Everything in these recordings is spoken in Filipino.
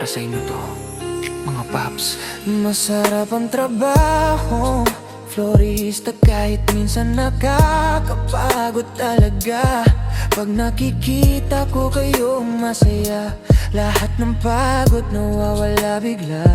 Para sa inyo to, mga paps. Masarap ang trabaho, florista, kahit minsan nakakapagod talaga. Pag nakikita ko kayo masaya, lahat ng pagod nawawala bigla.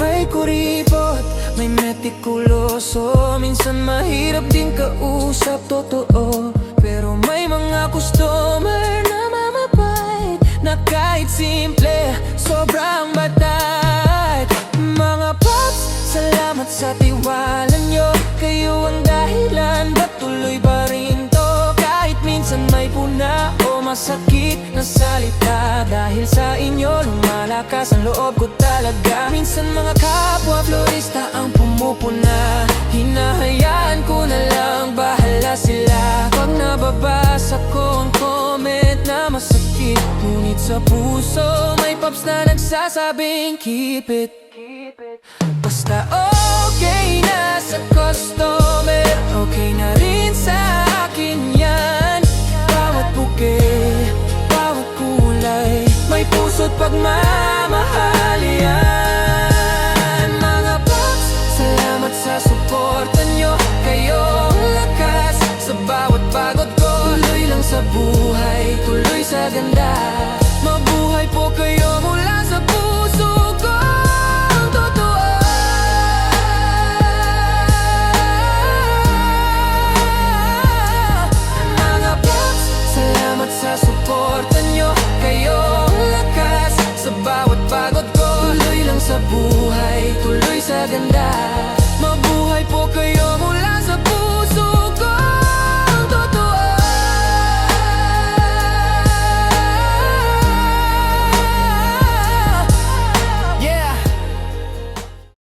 May kuripot, may metikuloso, minsan mahirap din kausap, totoo. Pero may mga customer na mamabait, na kahit simple, sobrang batat. Mga paps, salamat sa tiwala nyo. Kayo ang dahilan, ba't tuloy pa rin to? Kahit minsan may puna o masakit na salita, dahil sa inyo lumalakas ang loob ko talaga. Minsan mga kapwa florista ang pumupuna, hinahayaan ko na lang, bahala sila. Pag nababasa ko ang comment na masakit, ngunit sa puso may paps na nagsasabing keep it. Basta okay na sa customer, okay na rin sa akin yan. Bawat buke, bawat kulay, may puso't pagmamahal yan. Mga paps, salamat sa suporta nyo. Kayo ang lakas sa bawat pagod ko. Tuloy lang sa buhay, tuloy sa ganda. Mabuhay po kayo mula sa puso ko. Sa suporta nyo, kayo ang lakas sa bawat pagod ko. Tuloy lang sa buhay, tuloy sa ganda.